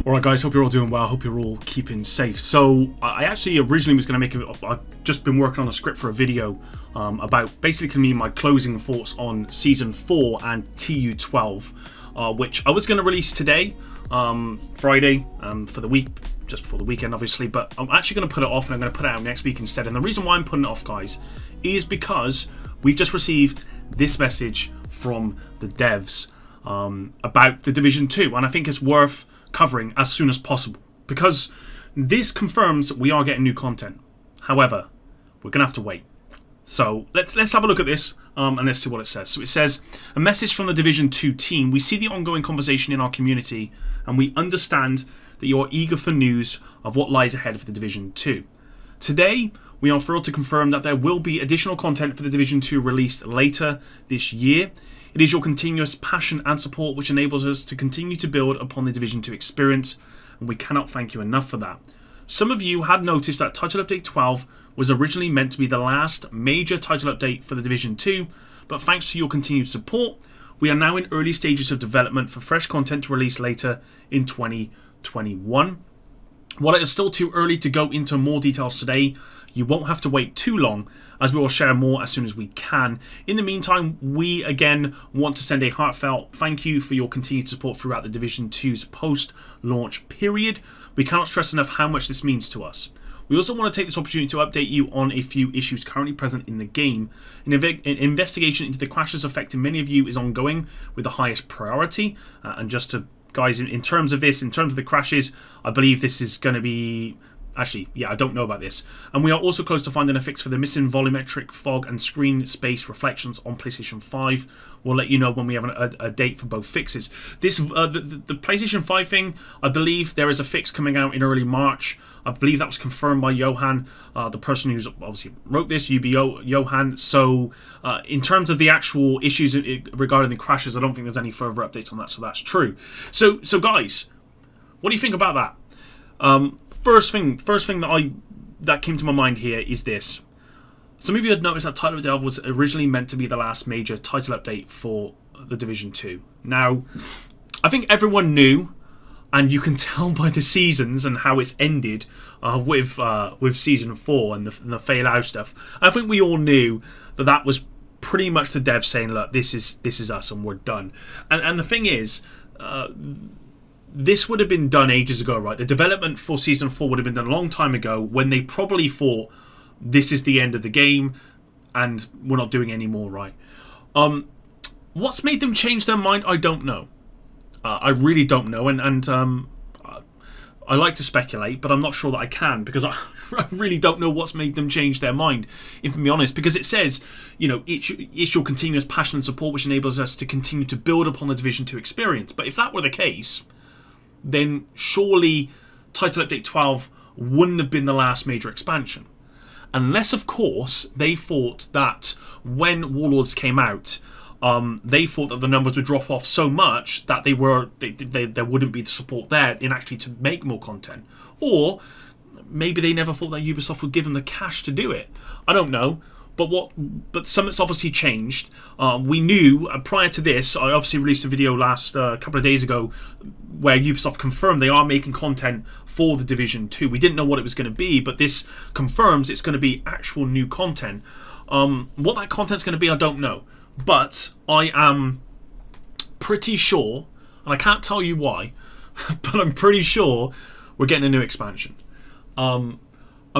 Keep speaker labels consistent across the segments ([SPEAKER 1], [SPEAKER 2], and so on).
[SPEAKER 1] Alright guys, hope you're all doing well, hope you're all keeping safe. So, I actually originally was going to I've just been working on a script for a video about basically my closing thoughts on Season 4 and TU12, which I was going to release today, Friday, for the week, just before the weekend obviously, but I'm actually going to put it off and I'm going to put it out next week instead. And the reason why I'm putting it off, guys, is because we've just received this message from the devs about the Division 2, and I think it's worth covering as soon as possible because this confirms that we are getting new content. However, we're gonna have to wait. So let's have a look at this and let's see what it says. So it says, a message from the Division 2 team. We see the ongoing conversation in our community and we understand that you are eager for news of what lies ahead for the Division 2. Today, we are thrilled to confirm that there will be additional content for the Division 2 released later this year. It is your continuous passion and support which enables us to continue to build upon the Division 2 experience, and we cannot thank you enough for that. Some of you had noticed that Title Update 12 was originally meant to be the last major title update for the Division 2, but thanks to your continued support, we are now in early stages of development for fresh content to release later in 2021. While it is still too early to go into more details today, you won't have to wait too long, as we will share more as soon as we can. In the meantime, we again want to send a heartfelt thank you for your continued support throughout the Division 2's post-launch period. We cannot stress enough how much this means to us. We also want to take this opportunity to update you on a few issues currently present in the game. An investigation into the crashes affecting many of you is ongoing with the highest priority. And just to, guys, in terms of the crashes, I believe this is going to be... Actually, yeah, I don't know about this. And we are also close to finding a fix for the missing volumetric fog and screen space reflections on PlayStation 5. We'll let you know when we have a date for both fixes. This the PlayStation 5 thing, I believe there is a fix coming out in early March. I believe that was confirmed by Johan, the person who's obviously wrote this, Johan. So in terms of the actual issues regarding the crashes, I don't think there's any further updates on that, so that's true. So guys, what do you think about that? First thing that came to my mind here is this. Some of you had noticed that Title Update was originally meant to be the last major title update for the Division 2. Now, I think everyone knew, and you can tell by the seasons and how it's ended with Season 4 and the fail out stuff. I think we all knew that was pretty much the devs saying, look, this is us and we're done. And the thing is... this would have been done ages ago, right? The development for Season 4 would have been done a long time ago when they probably thought this is the end of the game and we're not doing any more, right? What's made them change their mind? I don't know. I really don't know. And I like to speculate, but I'm not sure that I can because I really don't know what's made them change their mind, if I'm honest, because it says, you know, it's your continuous passion and support which enables us to continue to build upon the Division 2 experience. But if that were the case, then surely Title Update 12 wouldn't have been the last major expansion. Unless, of course, they thought that when Warlords came out, they thought that the numbers would drop off so much that there wouldn't be the support there in actually to make more content. Or maybe they never thought that Ubisoft would give them the cash to do it. I don't know. But something's obviously changed. We knew prior to this. I obviously released a video last couple of days ago where Ubisoft confirmed they are making content for the Division 2. We didn't know what it was going to be, but this confirms it's going to be actual new content. What that content's going to be, I don't know. But I am pretty sure, and I can't tell you why, but I'm pretty sure we're getting a new expansion. I'm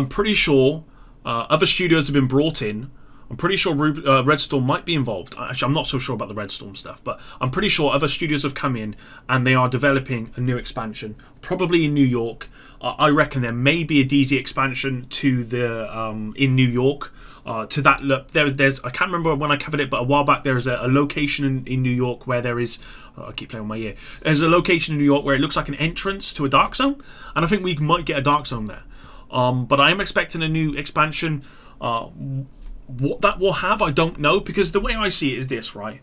[SPEAKER 1] pretty sure. Other studios have been brought in. I'm pretty sure Red Storm might be involved. Actually, I'm not so sure about the Red Storm stuff, but I'm pretty sure other studios have come in and they are developing a new expansion, probably in New York. I reckon there may be a DZ expansion to the in New York. To that look, there's I can't remember when I covered it, but a while back there's a location in New York where there is. I keep playing with my ear. There's a location in New York where it looks like an entrance to a dark zone, and I think we might get a dark zone there. But I am expecting a new expansion. What that will have, I don't know, because the way I see it is this, right?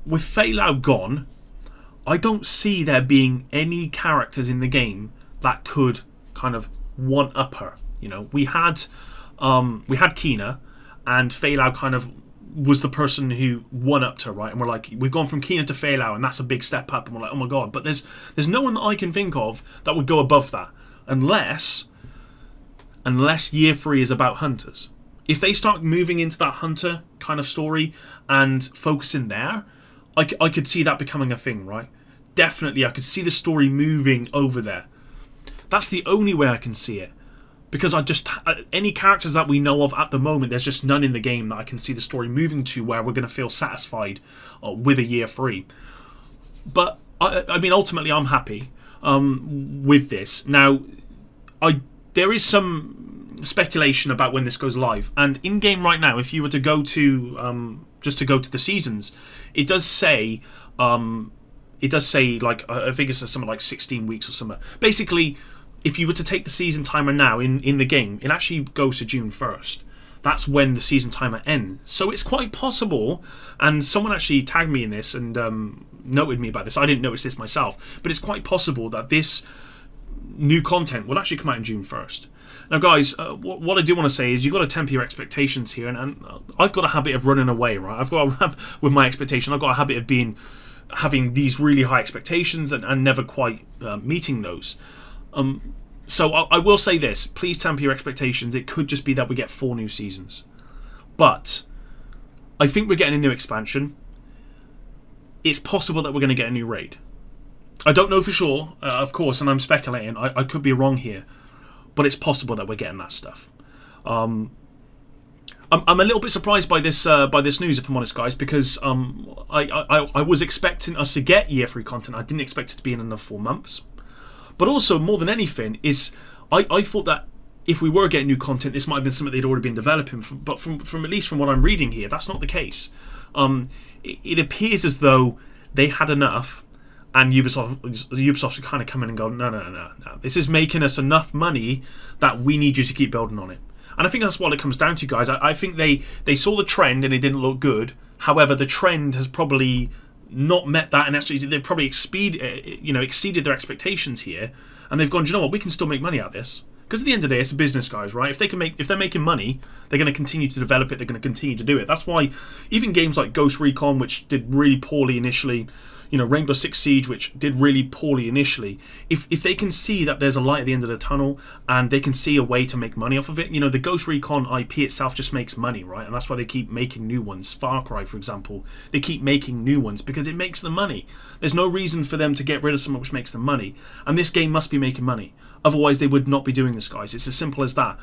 [SPEAKER 1] With Failout gone, I don't see there being any characters in the game that could kind of one-up her. You know, we had Kina, and Failout kind of was the person who won up to, right? And we're like, we've gone from Keenan to Failout, and that's a big step up. And we're like, oh my god. But there's no one that I can think of that would go above that, unless Year 3 is about hunters. If they start moving into that hunter kind of story and focusing there, I could see that becoming a thing, right? Definitely, I could see the story moving over there. That's the only way I can see it. Because any characters that we know of at the moment, there's just none in the game that I can see the story moving to where we're going to feel satisfied with a Year 3. But, I mean, ultimately, I'm happy with this. Now, there is some speculation about when this goes live. And in-game right now, if you were to go to, just to go to the seasons, it does say, like, I think it's something like 16 weeks or something. Basically, if you were to take the season timer now in the game, it actually goes to June 1st. That's when the season timer ends. So it's quite possible, and someone actually tagged me in this and noted me about this. I didn't notice this myself, but it's quite possible that this new content will actually come out in June 1st. Now, guys, what I do want to say is you've got to temper your expectations here, and I've got a habit of running away, right? I've got with my expectation, I've got a habit of having these really high expectations and never quite meeting those. So I will say this, please temper your expectations. It could just be that we get 4 new seasons. But I think we're getting a new expansion. It's possible that we're going to get a new raid. I don't know for sure, of course, and I'm speculating. I could be wrong here. But it's possible that we're getting that stuff. I'm a little bit surprised by this news, if I'm honest, guys, because I was expecting us to get Year 3 content. I didn't expect it to be in another 4 months. But also, more than anything, is I thought that if we were getting new content, this might have been something they'd already been developing. But from at least from what I'm reading here, that's not the case. It appears as though they had enough, and Ubisoft should kind of come in and go, no. This is making us enough money that we need you to keep building on it. And I think that's what it comes down to, guys. I think they saw the trend and it didn't look good. However, the trend has probably not met that, and actually they've probably exceeded their expectations here, and they've gone, do you know what, we can still make money out of this. Because at the end of the day, it's a business, guys, right? If they're making money, they're going to continue to develop it, they're going to continue to do it. That's why even games like Ghost Recon, which did really poorly initially, Rainbow Six Siege, which did really poorly initially, if they can see that there's a light at the end of the tunnel and they can see a way to make money off of it, the Ghost Recon IP itself just makes money, right? And that's why they keep making new ones. Far Cry, for example, they keep making new ones because it makes them money. There's no reason for them to get rid of something which makes them money, and this game must be making money. Otherwise, they would not be doing this, guys. It's as simple as that.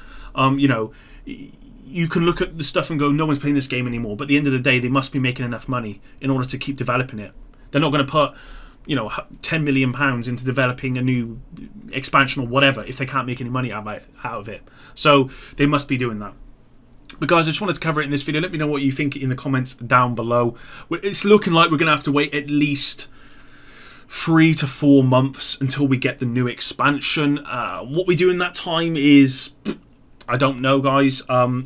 [SPEAKER 1] You can look at the stuff and go, no one's playing this game anymore, but at the end of the day, they must be making enough money in order to keep developing it. They're not going to put, £10 million into developing a new expansion or whatever if they can't make any money out of it. So they must be doing that. But guys, I just wanted to cover it in this video. Let me know what you think in the comments down below. It's looking like we're going to have to wait at least 3 to 4 months until we get the new expansion. What we do in that time is, I don't know, guys. I'm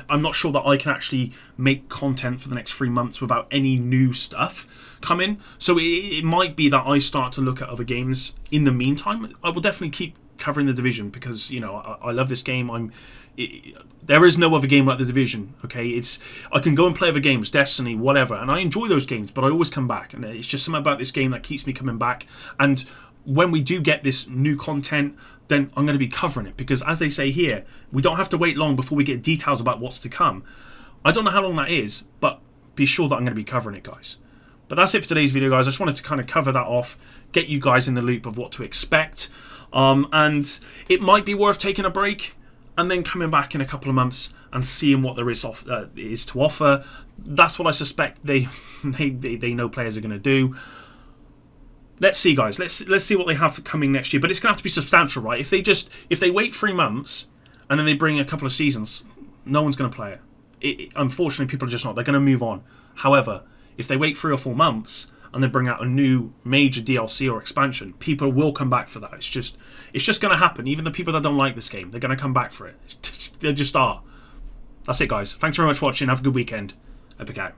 [SPEAKER 1] not sure that I can actually make content for the next 3 months without any new stuff coming. So it might be that I start to look at other games in the meantime. I will definitely keep covering The Division because, I love this game. There is no other game like The Division, okay? I can go and play other games, Destiny, whatever, and I enjoy those games, but I always come back. And it's just something about this game that keeps me coming back. And when we do get this new content, then I'm going to be covering it because, as they say here, we don't have to wait long before we get details about what's to come. I don't know how long that is, but be sure that I'm going to be covering it, guys. But that's it for today's video, guys. I just wanted to kind of cover that off, get you guys in the loop of what to expect. And it might be worth taking a break and then coming back in a couple of months and seeing what there is to offer. That's what I suspect they know players are going to do. Let's see, guys. Let's see what they have coming next year. But it's going to have to be substantial, right? If they wait 3 months and then they bring a couple of seasons, no one's going to play it. Unfortunately, people are just not. They're going to move on. However, if they wait 3 or 4 months and they bring out a new major DLC or expansion, people will come back for that. It's just going to happen. Even the people that don't like this game, they're going to come back for it. They just are. That's it, guys. Thanks very much for watching. Have a good weekend. Epic out.